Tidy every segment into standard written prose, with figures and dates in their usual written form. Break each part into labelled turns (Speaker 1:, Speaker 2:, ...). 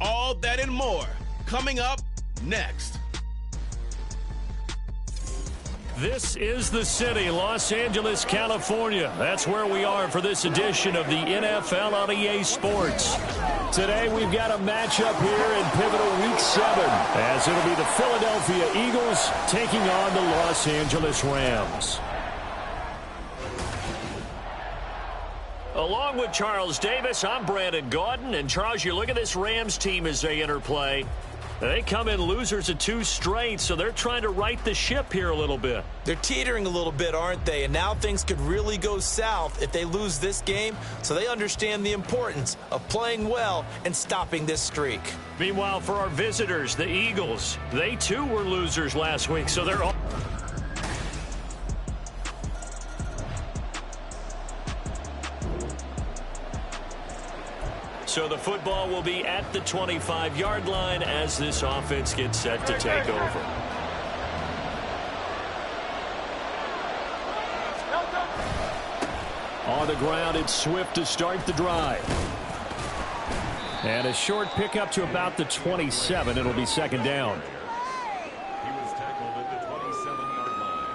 Speaker 1: All that and more coming up next.
Speaker 2: This is the city, Los Angeles, California. That's where we are for this edition of the NFL on EA Sports. Today we've got a matchup here in pivotal Week 7, as it'll be the Philadelphia Eagles taking on the Los Angeles Rams. Along with Charles Davis, I'm Brandon Gaudin. And Charles, you look at this Rams team as they interplay. They come in losers of 2 straight, so they're trying to right the ship here a little bit.
Speaker 3: They're teetering a little bit, aren't they? And now things could really go south if they lose this game, so they understand the importance of playing well and stopping this streak.
Speaker 2: Meanwhile, for our visitors, the Eagles, they too were losers last week, so they're all... So the football will be at the 25-yard line as this offense gets set to take over. On the ground, it's Swift to start the drive. And a short pickup to about the 27. It'll be second down.
Speaker 4: He was tackled at the 27-yard line.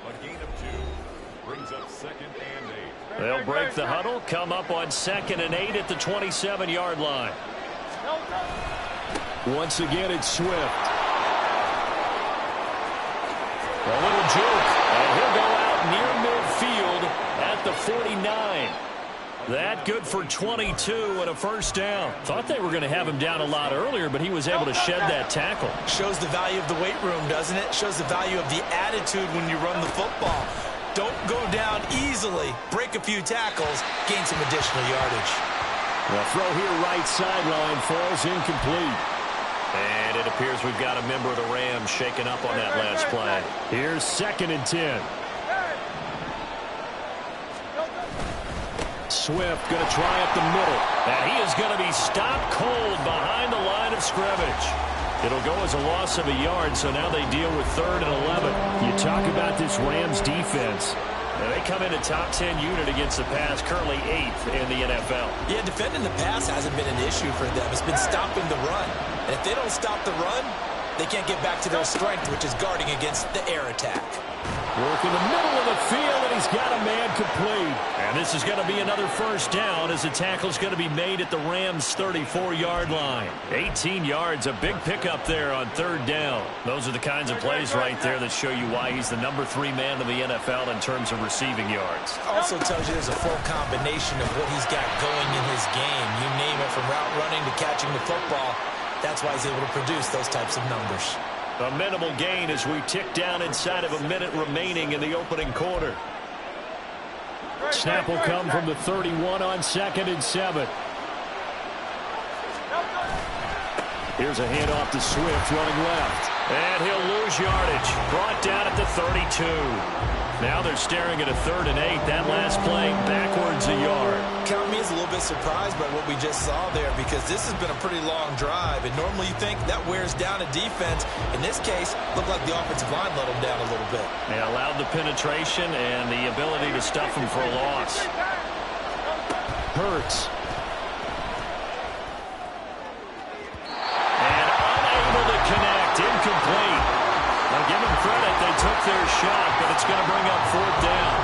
Speaker 4: A gain of 2 brings up 2nd and 8.
Speaker 2: They'll break the huddle, come up on 2nd and 8 at the 27-yard line. Once again, it's Swift. A little juke, and he'll go out near midfield at the 49. That good for 22 and a first down. Thought they were going to have him down a lot earlier, but he was able to shed that tackle.
Speaker 3: Shows the value of the weight room, doesn't it? Shows the value of the attitude when you run the football. Don't go down easily. Break a few tackles. Gain some additional yardage.
Speaker 2: The throw here right sideline falls incomplete. And it appears we've got a member of the Rams shaken up on that last play. Here's 2nd and 10. Swift going to try up the middle. And he is going to be stopped cold behind the line of scrimmage. It'll go as a loss of a yard, so now they deal with 3rd and 11. You talk about this Rams defense. Now they come in a top 10 unit against the pass, currently 8th in the NFL.
Speaker 3: Yeah, defending the pass hasn't been an issue for them. It's been stopping the run. And if they don't stop the run, they can't get back to their strength, which is guarding against the air attack.
Speaker 2: Work in the middle of the field, and he's got a man complete. And this is going to be another first down as the tackle's going to be made at the Rams' 34-yard line. 18 yards, a big pickup there on 3rd down. Those are the kinds of plays right there that show you why he's the number 3 man in the NFL in terms of receiving yards.
Speaker 3: Also tells you there's a full combination of what he's got going in his game. You name it, from route running to catching the football. That's why he's able to produce those types of numbers.
Speaker 2: A minimal gain as we tick down inside of a minute remaining in the opening quarter. Snap will come from the 31 on 2nd and 7. Here's a handoff to Swift running left. And he'll lose yardage. Brought down at the 32. Now they're staring at a 3rd and 8. That last play backwards a yard.
Speaker 3: Count me as a little bit surprised by what we just saw there, because this has been a pretty long drive, and normally you think that wears down a defense. In this case, looked like the offensive line let them down a little bit.
Speaker 2: They allowed the penetration and the ability to stuff them for a loss. Hurts. And unable to connect. Incomplete. Now give them credit. They took their shot, but it's going to bring up 4th down.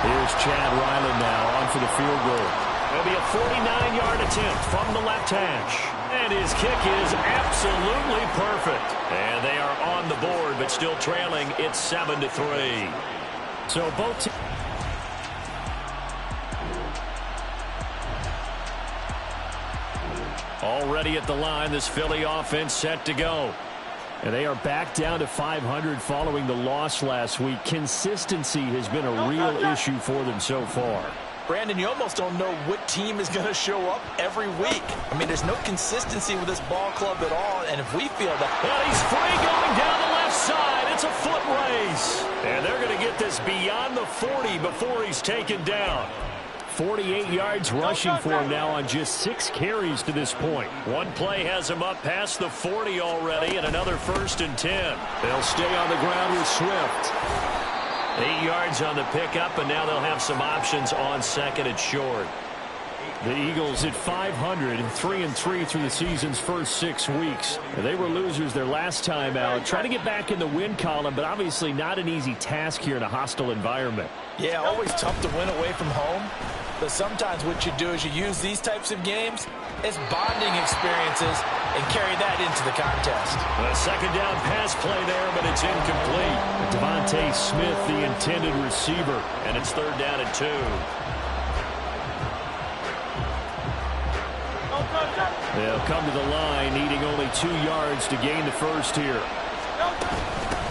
Speaker 2: Here's Chad Ryland now on for the field goal. It'll be a 49-yard attempt from the left hash. And his kick is absolutely perfect. And they are on the board, but still trailing. It's 7-3. So both teams... Already at the line, this Philly offense set to go. And they are back down to 500 following the loss last week. Consistency has been a real issue for them so far.
Speaker 3: Brandon, you almost don't know what team is going to show up every week. I mean, there's no consistency with this ball club at all, and if we feel that...
Speaker 2: Well, he's free going down the left side. It's a foot race. And they're going to get this beyond the 40 before he's taken down. 48 yards rushing for him now on just 6 carries to this point. One play has him up past the 40 already, and another 1st and 10. They'll stay on the ground with Swift. 8 yards on the pickup, and now they'll have some options on 2nd and short. The Eagles at 500, 3-3 through the season's first 6 weeks. They were losers their last time out. Trying to get back in the win column, but obviously not an easy task here in a hostile environment.
Speaker 3: Yeah, always tough to win away from home. But sometimes what you do is you use these types of games as bonding experiences and carry that into the contest.
Speaker 2: A second down pass play there, but it's incomplete. Devontae Smith, the intended receiver, and it's 3rd down and 2. They'll come to the line, needing only 2 yards to gain the first here.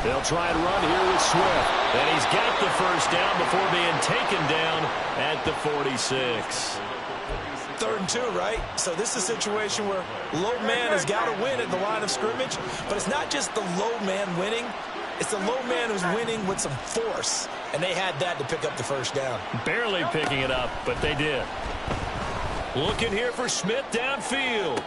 Speaker 2: They'll try and run here with Swift. And he's got the first down before being taken down at the 46.
Speaker 3: 3rd and 2, right? So this is a situation where low man has got to win at the line of scrimmage. But it's not just the low man winning. It's the low man who's winning with some force. And they had that to pick up the first down.
Speaker 2: Barely picking it up, but they did. Looking here for Smith downfield.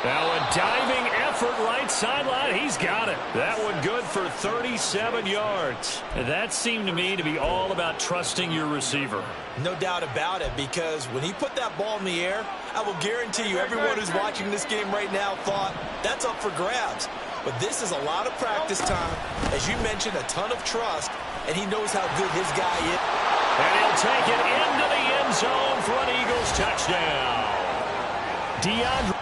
Speaker 2: Now a diving effort right sideline. He's got it. That one good for 37 yards. And that seemed to me to be all about trusting your receiver.
Speaker 3: No doubt about it, because when he put that ball in the air, I will guarantee you everyone who's watching this game right now thought that's up for grabs. But this is a lot of practice time. As you mentioned, a ton of trust, and he knows how good his guy is.
Speaker 2: And he'll take it into the end zone for an Eagles touchdown. DeAndre.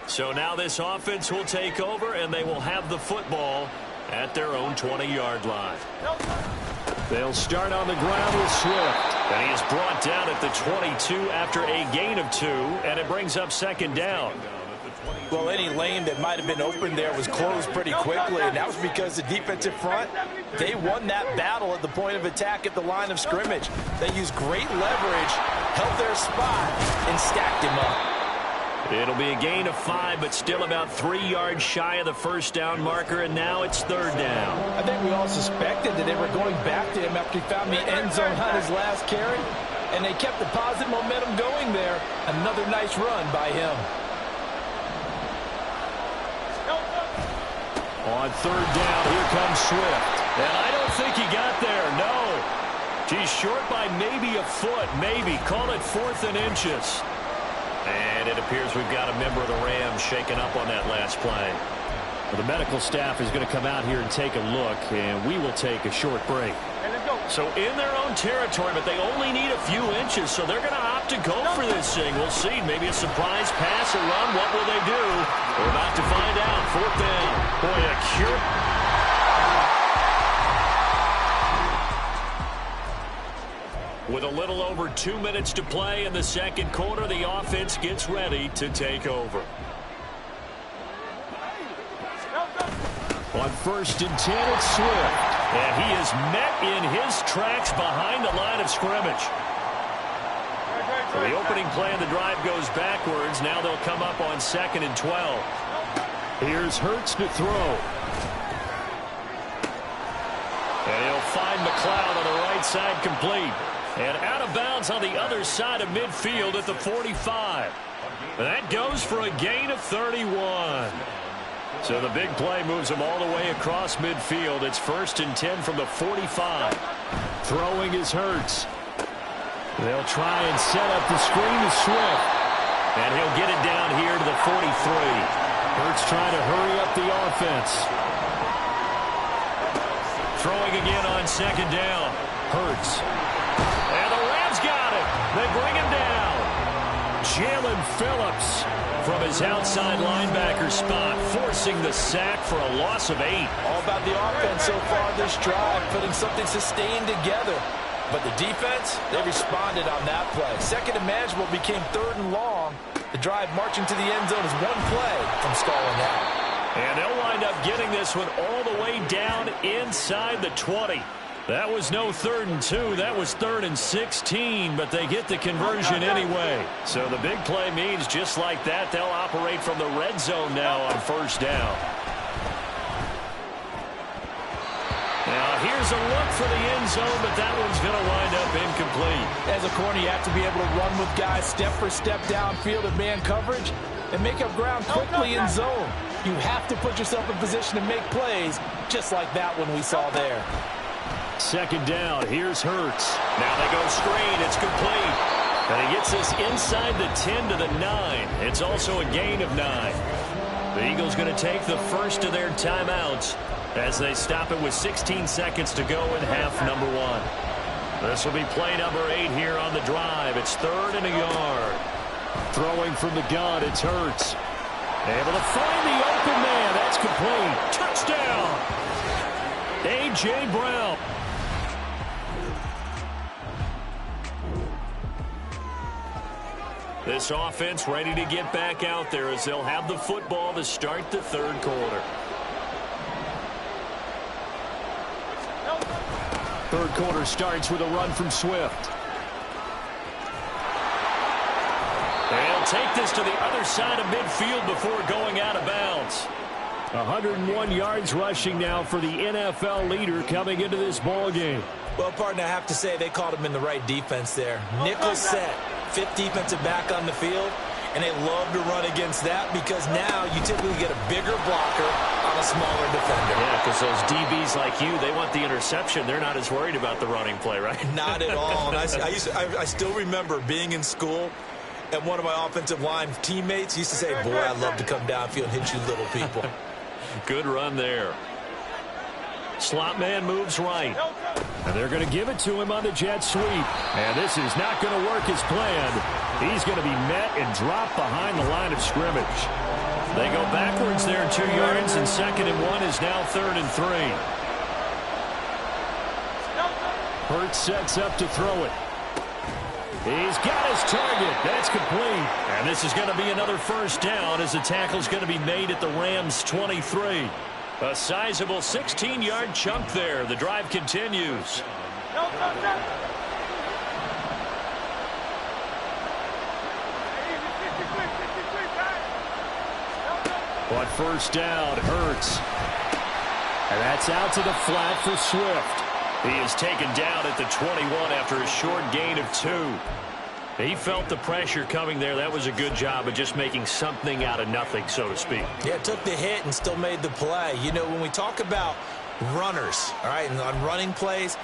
Speaker 2: So now this offense will take over, and they will have the football at their own 20-yard line. They'll start on the ground with Swift. And he is brought down at the 22 after a gain of 2, and it brings up 2nd down.
Speaker 3: Well, any lane that might have been open there was closed pretty quickly, and that was because the defensive front, they won that battle at the point of attack at the line of scrimmage. They used great leverage, held their spot, and stacked him up.
Speaker 2: It'll be a gain of 5, but still about 3 yards shy of the first down marker, and now it's 3rd down.
Speaker 3: I think we all suspected that they were going back to him after he found the end zone on his last carry, and they kept the positive momentum going there. Another nice run by him.
Speaker 2: On 3rd down, here comes Swift. And I don't think he got there, no. He's short by maybe a foot, maybe. Call it 4th and inches. And it appears we've got a member of the Rams shaken up on that last play. Well, the medical staff is going to come out here and take a look, and we will take a short break. So in their own territory, but they only need a few inches, so they're going to opt to go for this thing. We'll see. Maybe a surprise pass or run. What will they do? We're about to find out. 4th down. Boy, a cure. With a little over 2 minutes to play in the second quarter, the offense gets ready to take over. On 1st and 10, it's Swift. And he is met in his tracks behind the line of scrimmage. So the opening play of the drive goes backwards. Now they'll come up on 2nd and 12. Here's Hurts to throw. And he'll find McLeod on the right side complete. And out of bounds on the other side of midfield at the 45. That goes for a gain of 31. So the big play moves him all the way across midfield. It's 1st and 10 from the 45. Throwing is Hurts. They'll try and set up the screen to Swift. And he'll get it down here to the 43. Hurts trying to hurry up the offense. Throwing again on 2nd down. Hurts. And the Rams got it. They bring him down. Jalen Phillips from his outside linebacker spot, forcing the sack for a loss of 8.
Speaker 3: All about the offense so far this drive, putting something sustained together. But the defense, they responded on that play. 2nd and manageable became 3rd and long. The drive marching to the end zone is one play from stalling out.
Speaker 2: And they'll wind up getting this one all the way down inside the 20. That was no 3rd and 2. That was 3rd and 16, but they get the conversion anyway. So the big play means just like that, they'll operate from the red zone now on 1st down. Now here's a look for the end zone, but that one's going to wind up incomplete.
Speaker 3: As a corner, you have to be able to run with guys step for step downfield in man coverage and make up ground quickly in zone. You have to put yourself in position to make plays just like that one we saw there.
Speaker 2: Second down. Here's Hurts. Now they go screen. It's complete. And he gets this inside the 10 to the 9. It's also a gain of 9. The Eagles going to take the first of their timeouts as they stop it with 16 seconds to go in half number 1. This will be play number 8 here on the drive. It's 3rd and a yard. Throwing from the gun, it's Hurts. Able to find the open man. That's complete. Touchdown. A.J. Brown. This offense ready to get back out there as they'll have the football to start the third quarter. Third quarter starts with a run from Swift. They'll take this to the other side of midfield before going out of bounds. 101 yards rushing now for the NFL leader coming into this ball game.
Speaker 3: Well, partner, I have to say they called him in the right defense there. Nickel set, 5th defensive back on the field, and they love to run against that because now you typically get a bigger blocker on a smaller defender.
Speaker 2: Yeah, because those DBs like you, they want the interception. They're not as worried about the running play, right?
Speaker 3: Not at all. And I still remember being in school, and one of my offensive line teammates used to say, boy, I love to come downfield and hit you little people.
Speaker 2: Good run there. Slot man moves right. And they're going to give it to him on the jet sweep. And this is not going to work as planned. He's going to be met and dropped behind the line of scrimmage. They go backwards there 2 yards, and 2nd and 1 is now 3rd and 3. Hurts sets up to throw it. He's got his target. That's complete. And this is going to be another first down as the tackle's going to be made at the Rams' 23. A sizable 16-yard chunk there. The drive continues. But first down, Hurts. And that's out to the flat for Swift. He is taken down at the 21 after a short gain of 2. He felt the pressure coming there. That was a good job of just making something out of nothing, so to speak.
Speaker 3: Yeah, took the hit and still made the play. You know, when we talk about runners, all right, and on running plays,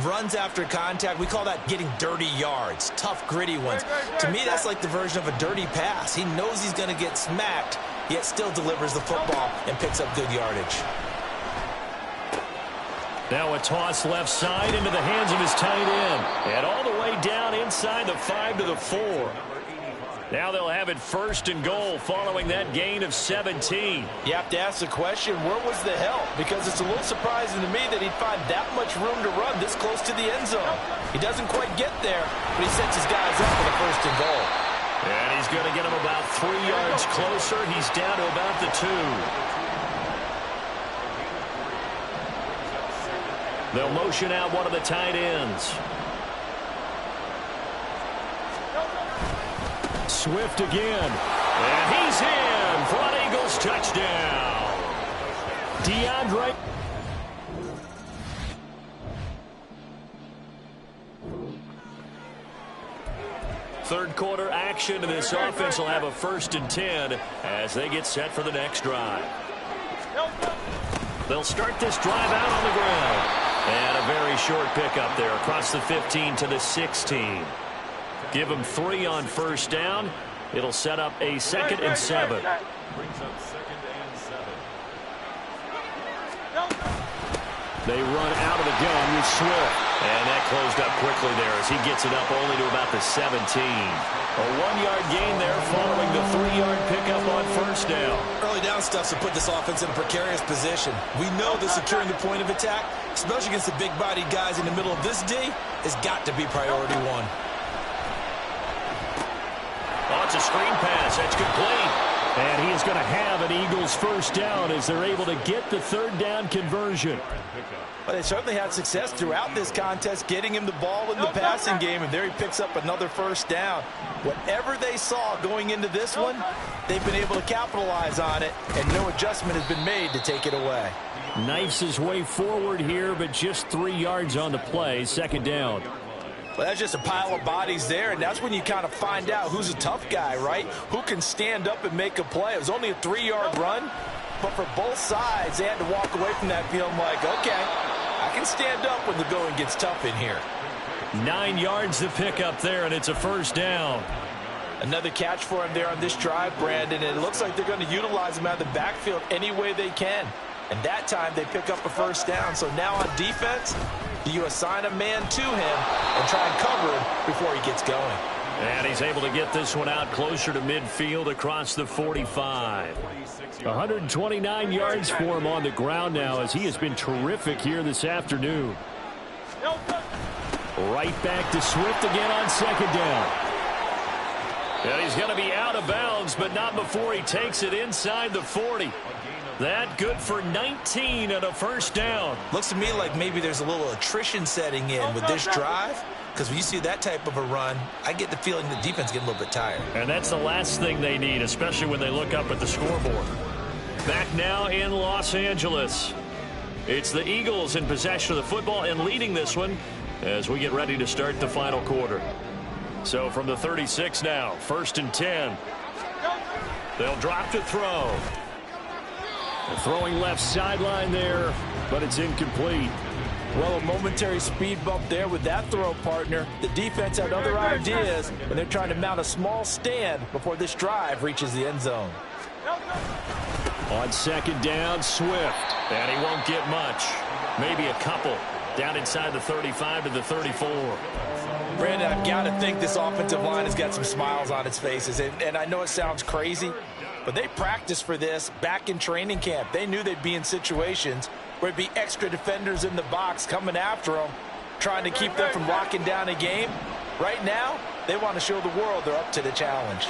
Speaker 3: runs after contact, we call that getting dirty yards, tough, gritty ones. To me, that's like the version of a dirty pass. He knows he's going to get smacked, yet still delivers the football and picks up good yardage.
Speaker 2: Now a toss left side into the hands of his tight end. And all the way down inside the 5 to the 4. Now they'll have it 1st and goal following that gain of 17.
Speaker 3: You have to ask the question, where was the help? Because it's a little surprising to me that he'd find that much room to run this close to the end zone. He doesn't quite get there, but he sets his guys up for the 1st and goal.
Speaker 2: And he's going to get him about 3 yards closer. He's down to about the 2. They'll motion out one of the tight ends. Swift again. And he's in for an Eagles touchdown. DeAndre. Third quarter action, and this offense will have a 1st and 10 as they get set for the next drive. They'll start this drive out on the ground. And a very short pickup there across the 15 to the 16. Give them 3 on first down. It'll set up a 2nd and 7.
Speaker 4: Brings up 2nd and 7.
Speaker 2: They run out of the gun with Swift. And that closed up quickly there as he gets it up only to about the 17. A 1-yard gain there following the 3-yard pickup on first down.
Speaker 3: Early down stuff to put this offense in a precarious position. We know that securing the point of attack, especially against the big-bodied guys in the middle of this D, has got to be priority 1.
Speaker 2: Oh, it's a screen pass. That's complete. And he is going to have an Eagles first down as they're able to get the 3rd down conversion.
Speaker 3: But they certainly had success throughout this contest, getting him the ball in the passing game, and there he picks up another first down. Whatever they saw going into this one, they've been able to capitalize on it, and no adjustment has been made to take it away.
Speaker 2: Knifes his way forward here, but just 3 yards on the play, 2nd down.
Speaker 3: Well, that's just a pile of bodies there, and that's when you kind of find out who's a tough guy, right? Who can stand up and make a play. It was only a 3-yard run, but for both sides, they had to walk away from that feeling like, okay, I I can stand up when the going gets tough in here.
Speaker 2: 9 yards to pick up there, and it's a first down.
Speaker 3: Another catch for him there on this drive, Brandon, and it looks like they're going to utilize him out of the backfield any way they can. And that time they pick up a first down. So now on defense, do you assign a man to him and try and cover him before he gets going?
Speaker 2: And he's able to get this one out closer to midfield across the 45. 129 yards for him on the ground now as he has been terrific here this afternoon. Right back to Swift again on second down. And he's going to be out of bounds, but not before he takes it inside the 40. That good for 19 and a first down.
Speaker 3: Looks to me like maybe there's a little attrition setting in with this drive, because when you see that type of a run, I get the feeling the defense getting a little bit tired.
Speaker 2: And that's the last thing they need, especially when they look up at the scoreboard. Back now in Los Angeles. It's the Eagles in possession of the football and leading this one as we get ready to start the final quarter. So from the 36 now, 1st and 10. They'll drop to throw. They're throwing left sideline there, but it's incomplete.
Speaker 3: Well, a momentary speed bump there with that throw, partner. The defense had other ideas, and they're trying to mount a small stand before this drive reaches the end zone.
Speaker 2: On second down, Swift. And he won't get much. Maybe a couple. Down inside the 35 to the 34.
Speaker 3: Brandon, I've got to think this offensive line has got some smiles on its faces. And I know it sounds crazy, but they practiced for this back in training camp. They knew they'd be in situations where it'd be extra defenders in the box coming after them, trying to keep them from locking down a game. Right now, they want to show the world they're up to the challenge.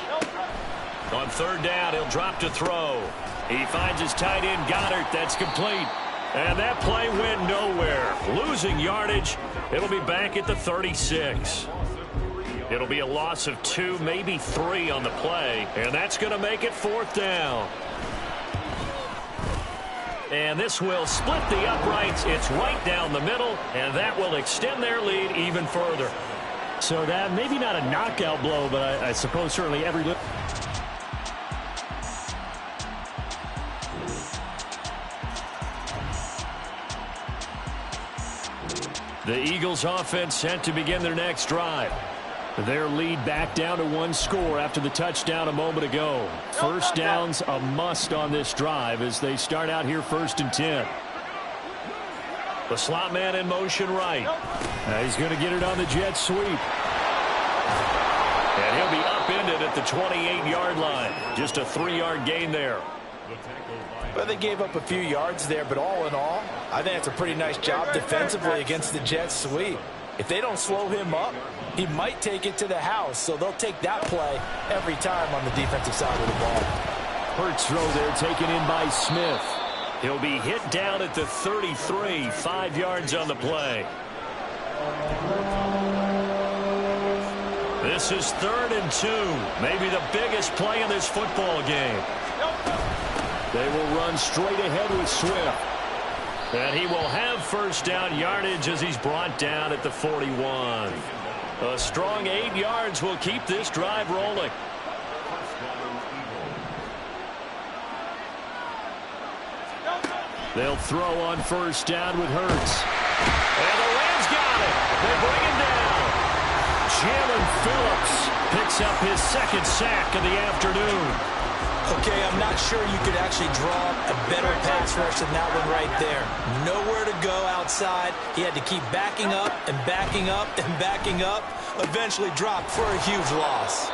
Speaker 2: On third down, he'll drop to throw. He finds his tight end, Goddard. That's complete. And that play went nowhere. Losing yardage. It'll be back at the 36. It'll be a loss of 2, maybe 3 on the play. And that's going to make it 4th down. And this will split the uprights. It's right down the middle. And that will extend their lead even further. So that maybe not a knockout blow, but I suppose certainly every... The Eagles offense set to begin their next drive. Their lead back down to 1 score after the touchdown a moment ago. First down's a must on this drive as they start out here 1st and 10. The slot man in motion right. He's going to get it on the jet sweep. And he'll be upended at the 28-yard line. Just a 3-yard gain there.
Speaker 3: Well, they gave up a few yards there, but all in all, I think it's a pretty nice job defensively against the jet sweep. If they don't slow him up, he might take it to the house, so they'll take that play every time on the defensive side of the ball.
Speaker 2: Hurts throw there taken in by Smith. He'll be hit down at the 33, 5 yards on the play. This is 3rd and 2, maybe the biggest play in this football game. They will run straight ahead with Swift. And he will have first down yardage as he's brought down at the 41. A strong 8 yards will keep this drive rolling. They'll throw on first down with Hurts. And the Rams got it. They bring him down. Jalen Phillips picks up his 2nd sack of the afternoon.
Speaker 3: Okay, I'm not sure you could actually draw a better pass rush than that one right there. Nowhere to go outside. He had to keep backing up and backing up and backing up. Eventually dropped for a huge loss.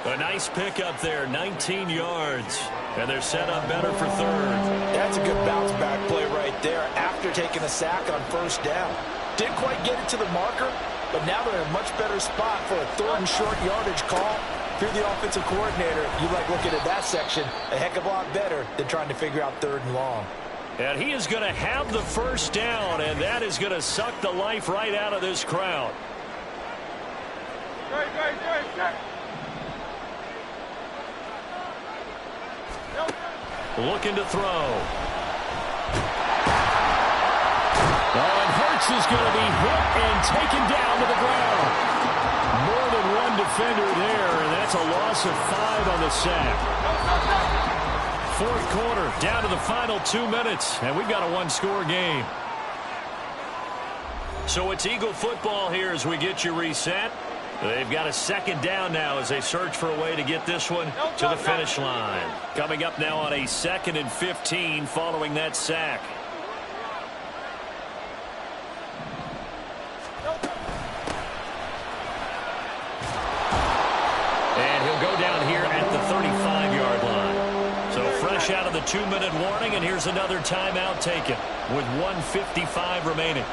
Speaker 2: A nice pickup there, 19 yards. And they're set up better for 3rd.
Speaker 3: That's a good bounce back play right there after taking a sack on first down. Didn't quite get it to the marker, but now they're in a much better spot for a 3rd and short yardage call. If you're the offensive coordinator, you like looking at that section a heck of a lot better than trying to figure out 3rd and long.
Speaker 2: And he is going to have the first down, and that is going to suck the life right out of this crowd. Looking to throw. And Hurts is going to be hit and taken down to the ground. More than one defender there, and that's a loss of 5 on the sack. 4th quarter, down to the final 2 minutes, and we've got a 1-score game. So it's Eagle football here as we get you reset. They've got a second down now as they search for a way to get this one to the finish line. Coming up now on a 2nd and 15 following that sack. And he'll go down here at the 35-yard line. So fresh out of the 2-minute warning, and here's another timeout taken with 1:55 remaining.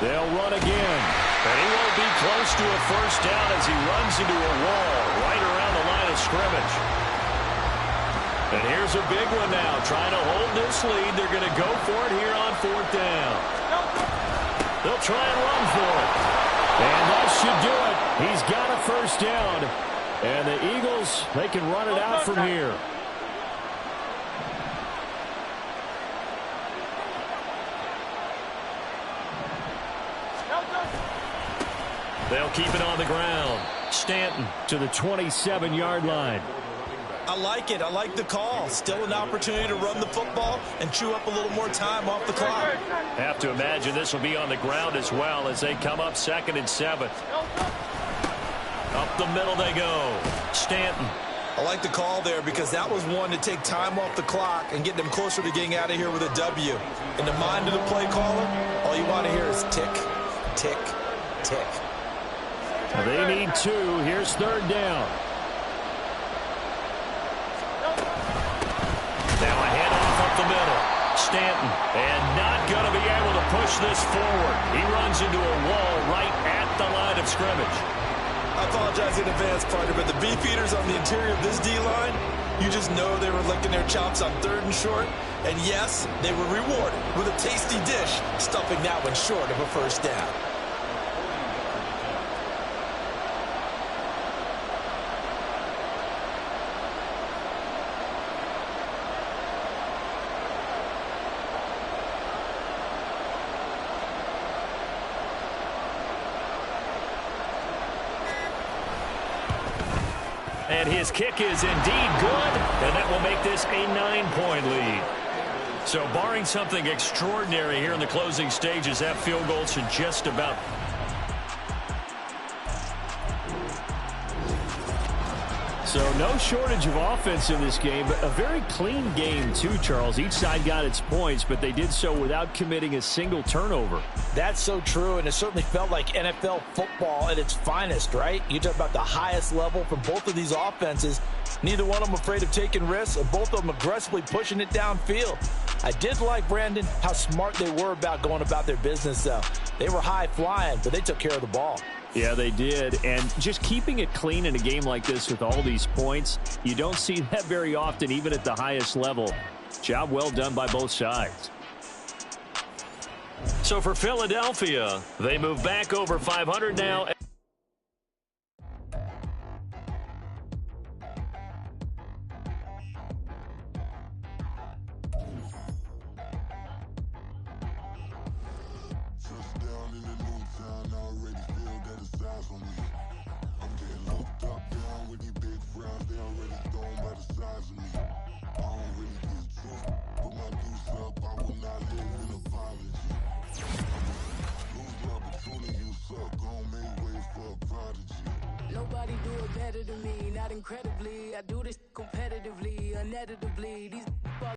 Speaker 2: They'll run again, and he won't be close to a first down as he runs into a wall right around the line of scrimmage. And here's a big one now, trying to hold this lead. They're going to go for it here on 4th down. They'll try and run for it. And that should do it. He's got a first down. And the Eagles, they can run it out from here. They'll keep it on the ground. Stanton to the 27-yard line.
Speaker 3: I like it. I like the call. Still an opportunity to run the football and chew up a little more time off the clock.
Speaker 2: Have to imagine this will be on the ground as well as they come up 2nd and 7. Up the middle they go. Stanton.
Speaker 3: I like the call there because that was one to take time off the clock and get them closer to getting out of here with a W. In the mind of the play caller, all you want to hear is tick, tick, tick.
Speaker 2: They need 2. Here's 3rd down. Now a handoff up the middle. Stanton, and not going to be able to push this forward. He runs into a wall right at the line of scrimmage.
Speaker 3: I apologize in advance, partner, but the beefeaters on the interior of this D-line, you just know they were licking their chops on 3rd and short. And yes, they were rewarded with a tasty dish, stuffing that one short of a first down.
Speaker 2: And his kick is indeed good, and that will make this a 9-point lead. So barring something extraordinary here in the closing stages, that field goal should just about... So no shortage of offense in this game, but a very clean game too, Charles. Each side got its points, but they did so without committing a single turnover.
Speaker 3: That's so true, and it certainly felt like NFL football at its finest, right? You talk about the highest level from both of these offenses. Neither one of them afraid of taking risks, and both of them aggressively pushing it downfield. I did like, Brandon, how smart they were about going about their business, though. They were high-flying, but they took care of the ball.
Speaker 2: Yeah, they did. And just keeping it clean in a game like this with all these points, you don't see that very often, even at the highest level. Job well done by both sides. So for Philadelphia, they move back over 500 now.
Speaker 5: Nobody do it better than me, not incredibly. I do this competitively, uneditably. These